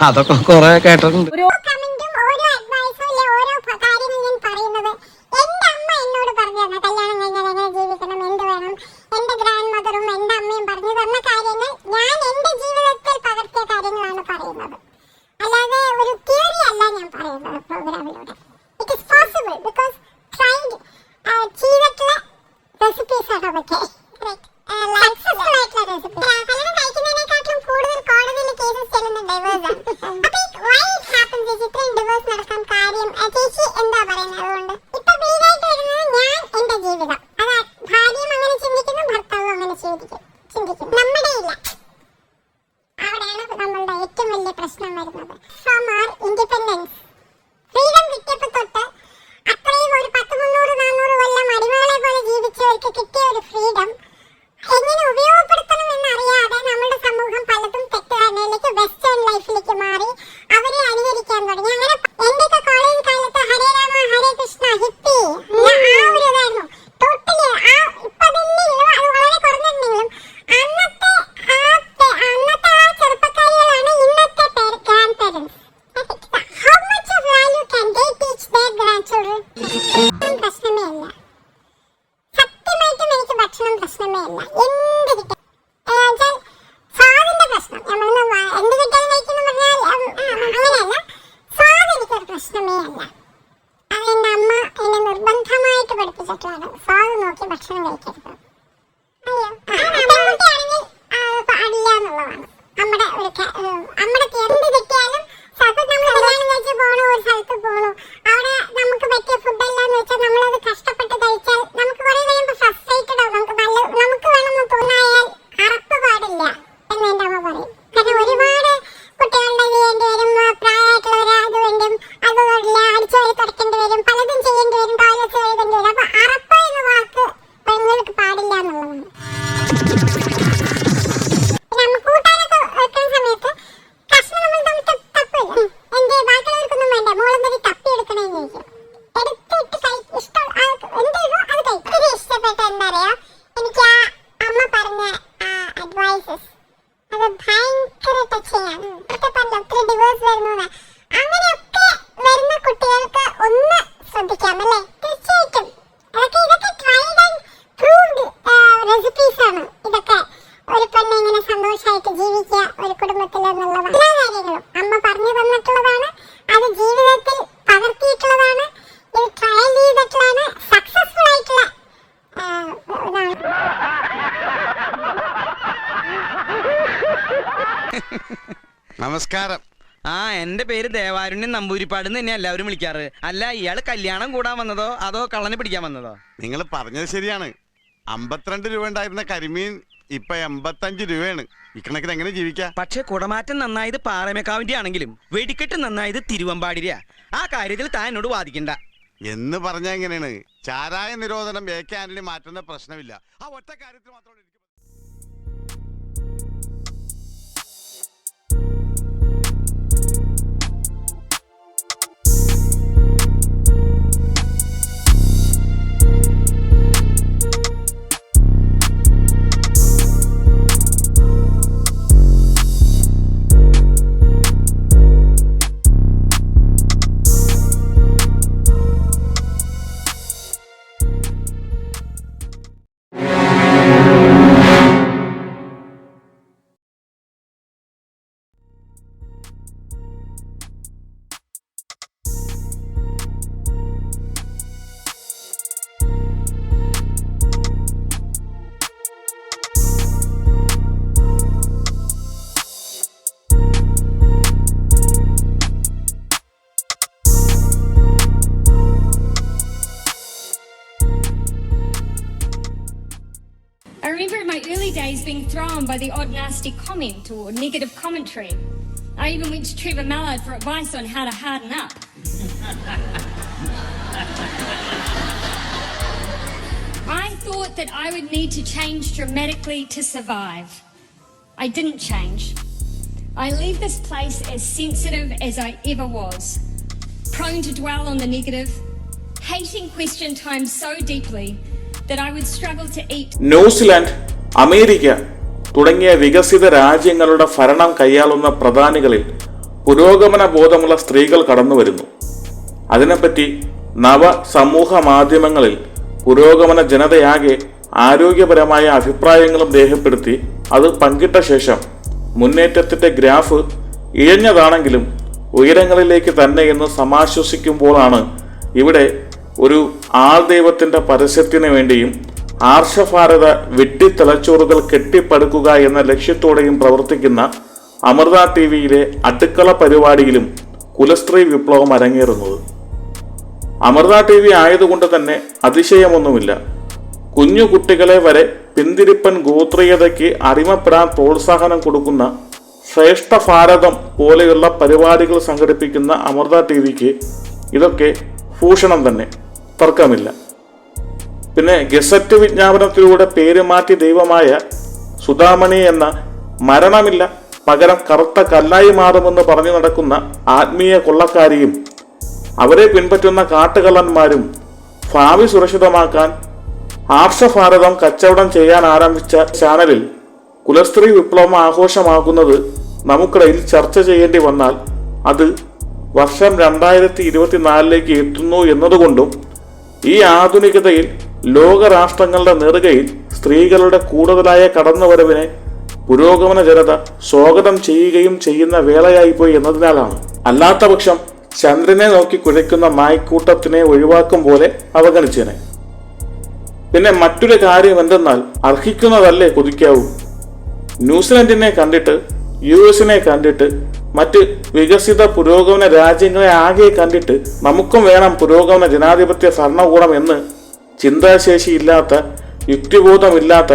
അതൊക്കെ കുറെ കേട്ടിട്ടുണ്ട്. നമസ്കാരം. എന്റെ പേര് ദേവാരുണ്യൻ നമ്പൂരിപ്പാട് തന്നെ എല്ലാവരും വിളിക്കാറ്. അല്ല, ഇയാള് കല്യാണം കൂടാൻ വന്നതോ അതോ കള്ളനെ പിടിക്കാൻ വന്നതോ? നിങ്ങൾ പറഞ്ഞത് ശരിയാണ്. 52 രൂപ ഉണ്ടായിരുന്ന കരിമീൻ ഇപ്പൊ 85 രൂപയാണ്. ഇക്കണക്കിന് എങ്ങനെ ജീവിക്കാം? പക്ഷെ കുടമാറ്റം നന്നായത് പാറമേക്കാവിന്റെ ആണെങ്കിലും വെടിക്കെട്ട് നന്നായത് തിരുവമ്പാടിര. ആ കാര്യത്തിൽ താൻ എന്നോട് വാദിക്കണ്ട എന്ന് പറഞ്ഞാൽ എങ്ങനെയാണ്? ചാരായ നിരോധനം AK ആന്റണി മാറ്റുന്ന പ്രശ്നമില്ല. ആ ഒറ്റ കാര്യത്തിൽ മാത്രം I remember in my early days being thrown by the odd nasty comment or negative commentary. I even went to Trevor Mallard for advice on how to harden up. I thought that I would need to change dramatically to survive. I didn't change. I leave this place as sensitive as I ever was, prone to dwell on the negative, hating question time so deeply that I would struggle to eat. New Zealand, America തുടങ്ങിയ വികസിത രാജ്യങ്ങളുടെ ഭരണം കൈയാളുന്ന പ്രധാനികളിൽ പുരോഗമന ബോധമുള്ള സ്ത്രീകൾ കടന്നു വരുന്നു. അതിനെപ്പറ്റി നവ സമൂഹ മാധ്യമങ്ങളിൽ പുരോഗമന ജനതയാകെ ആരോഗ്യപരമായ അഭിപ്രായങ്ങളും രേഖപ്പെടുത്തി അത് പങ്കിട്ട ശേഷം മുന്നേറ്റത്തിന്റെ ഗ്രാഫ് ഇഴഞ്ഞതാണെങ്കിലും ഉയരങ്ങളിലേക്ക് തന്നെ എന്ന് സമാശ്വസിക്കുമ്പോഴാണ് ഇവിടെ ഒരു ആൾദൈവത്തിന്റെ പരസ്യത്തിന് വേണ്ടിയും ആർഷഭാരത വെട്ടിത്തലച്ചോറുകൾ കെട്ടിപ്പടുക്കുക എന്ന ലക്ഷ്യത്തോടെയും പ്രവർത്തിക്കുന്ന അമൃത ടിവിയിലെ അടുക്കള പരിപാടിയിലും കുലസ്ത്രീ വിപ്ലവം അരങ്ങേറുന്നത്. അമൃത ടിവി ആയതുകൊണ്ട് തന്നെ അതിശയമൊന്നുമില്ല. കുഞ്ഞു കുട്ടികളെ വരെ പിന്തിരിപ്പൻ ഗോത്രീയതയ്ക്ക് അടിമപ്പെടാൻ പ്രോത്സാഹനം കൊടുക്കുന്ന ശ്രേഷ്ഠ ഭാരതം പോലെയുള്ള പരിപാടികൾ സംഘടിപ്പിക്കുന്ന അമൃത ടിവിക്ക് ഇതൊക്കെ ഭൂഷണം തന്നെ, തർക്കമില്ല. പിന്നെ ഗസറ്റ് വിജ്ഞാപനത്തിലൂടെ പേര് മാറ്റി ദൈവമായ സുധാമണി എന്ന മരണമില്ല, പകരം കറുത്ത കല്ലായി മാറുമെന്ന് പറഞ്ഞു നടക്കുന്ന ആത്മീയ കൊള്ളക്കാരിയും അവരെ പിൻപറ്റുന്ന കാട്ടുകള്ളന്മാരും ഭാവി സുരക്ഷിതമാക്കാൻ ആർഷഭാരതം കച്ചവടം ചെയ്യാൻ ആരംഭിച്ച ചാനലിൽ കുലസ്ത്രീ വിപ്ലവം ആഘോഷമാക്കുന്നത് നമുക്കിടയിൽ ചർച്ച ചെയ്യേണ്ടി വന്നാൽ അത് വർഷം 2024 എത്തുന്നു എന്നതുകൊണ്ടും ഈ ആധുനികതയിൽ ലോകരാഷ്ട്രങ്ങളുടെ നെറുകയിൽ സ്ത്രീകളുടെ കൂടുതലായ കടന്നുവരവിനെ പുരോഗമന ജനത സ്വാഗതം ചെയ്യുകയും ചെയ്യുന്ന വേളയായിപ്പോയി എന്നതിനാലാണ്. അല്ലാത്തപക്ഷം ചന്ദ്രനെ നോക്കി കുഴയ്ക്കുന്ന മായ്ക്കൂട്ടത്തിനെ ഒഴിവാക്കും പോലെ അവഗണിച്ചേനെ. പിന്നെ മറ്റൊരു കാര്യം എന്തെന്നാൽ അർഹിക്കുന്നതല്ലേ കൊതിക്കാവൂ. ന്യൂസിലൻഡിനെ കണ്ടിട്ട്, US കണ്ടിട്ട്, മറ്റ് വികസിത പുരോഗമന രാജ്യങ്ങളെ ആകെ കണ്ടിട്ട് നമുക്കും വേണം പുരോഗമന ജനാധിപത്യ ഭരണകൂടം എന്ന് ചിന്താശേഷിയില്ലാത്ത, യുക്തിബോധമില്ലാത്ത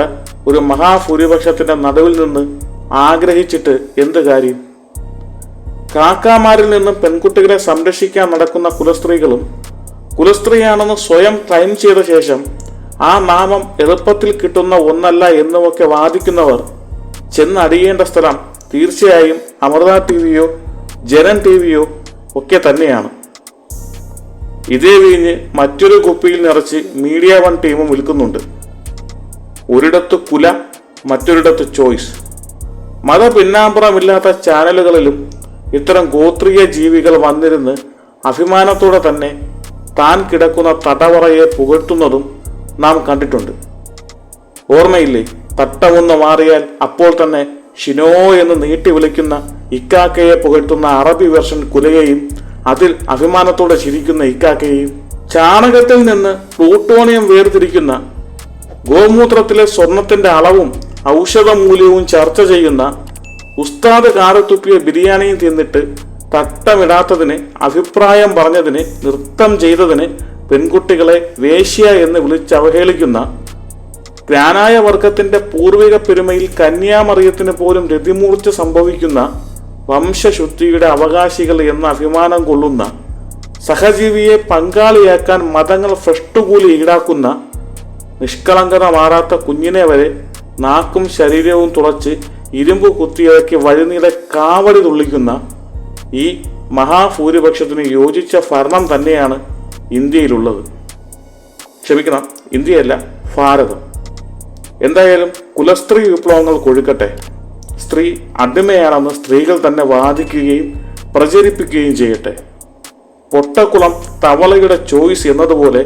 ഒരു മഹാഭൂരിപക്ഷത്തിന്റെ നടുവിൽ നിന്ന് ആഗ്രഹിച്ചിട്ട് എന്ത് കാര്യം? കാക്കാമാരിൽ നിന്നും പെൺകുട്ടികളെ സംരക്ഷിക്കാൻ നടക്കുന്ന കുലസ്ത്രീകളും കുലസ്ത്രീയാണെന്ന് സ്വയം ക്ലെയിം ചെയ്ത ശേഷം ആ നാമം എളുപ്പത്തിൽ കിട്ടുന്ന ഒന്നല്ല എന്നുമൊക്കെ വാദിക്കുന്നവർ ചെന്നടിയേണ്ട സ്ഥലം തീർച്ചയായും അമൃത ടിവിയോ ജനൻ ടിവിയോ ഒക്കെ തന്നെയാണ്. ഇതേ വീഞ്ഞ് മറ്റൊരു കുപ്പിയിൽ നിറച്ച് മീഡിയ വൺ ടീമും വിൽക്കുന്നുണ്ട്. ഒരിടത്ത് കുല, മറ്റൊരിടത്ത് ചോയ്സ്. മതപിന്നാമ്പുറമില്ലാത്ത ചാനലുകളിലും ഇത്തരം ഗോത്രീയ ജീവികൾ വന്നിരുന്ന് അഭിമാനത്തോടെ തന്നെ താൻ കിടക്കുന്ന തടവറയെ പുകഴ്ത്തുന്നതും നാം കണ്ടിട്ടുണ്ട്. ഓർമ്മയില്ലേ, തട്ടമൊന്ന് മാറിയാൽ അപ്പോൾ തന്നെ ഷിനോ എന്ന് നീട്ടി വിളിക്കുന്ന ഇക്കാക്കയെ പുകഴ്ത്തുന്ന അറബി വെർഷൻ കുലയെയും അതിൽ അഭിമാനത്തോടെ ചിരിക്കുന്ന ഇക്കാക്കയെയും, ചാണകത്തിൽ നിന്ന് പ്ലൂട്ടോണിയം വേർതിരിക്കുന്ന, ഗോമൂത്രത്തിലെ സ്വർണത്തിന്റെ അളവും ഔഷധമൂല്യവും ചർച്ച ചെയ്യുന്ന, ഉസ്താദ് കാരത്തുപ്പിയ ബിരിയാണിയും തിന്നിട്ട് തട്ടമിടാത്തതിന്, അഭിപ്രായം പറഞ്ഞതിന്, നൃത്തം ചെയ്തതിന് പെൺകുട്ടികളെ വേശ്യ എന്ന് വിളിച്ച് അവഹേളിക്കുന്ന, ജ്ഞാനായ വർഗത്തിന്റെ പൂർവിക പെരുമയിൽ കന്യാമറിയത്തിന് പോലും രതിമൂർച്ച സംഭവിക്കുന്ന വംശശുദ്ധിയുടെ അവകാശികൾ എന്ന അഭിമാനം കൊള്ളുന്ന, സഹജീവിയെ പങ്കാളിയാക്കാൻ മതങ്ങൾ ഫ്രഷ്ടുകൂലി ഈടാക്കുന്ന, നിഷ്കളങ്കത മാറാത്ത കുഞ്ഞിനെ വരെ നാക്കും ശരീരവും തുളച്ച് ഇരുമ്പ് കുത്തിയിറക്കി വഴിനീളെ കാവടി തുള്ളിക്കുന്ന ഈ മഹാഭൂരിപക്ഷത്തിന് യോജിച്ച ഭരണം തന്നെയാണ് ഇന്ത്യയിലുള്ളത്. ക്ഷമിക്കണം, ഇന്ത്യയല്ല, ഭാരതം. എന്തായാലും കുലസ്ത്രീ വിപ്ലവങ്ങൾ കൊഴുക്കട്ടെ. സ്ത്രീ അടിമയാണെന്ന് സ്ത്രീകൾ തന്നെ വാദിക്കുകയും പ്രചരിപ്പിക്കുകയും ചെയ്യട്ടെ. പൊട്ടക്കുളം തവളയുടെ ചോയ്സ് എന്നതുപോലെ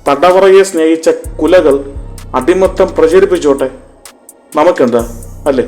തടവറയെ സ്നേഹിച്ച കുലകൾ അടിമത്തം പ്രചരിപ്പിച്ചോട്ടെ. നമുക്കെന്താ, അല്ലേ?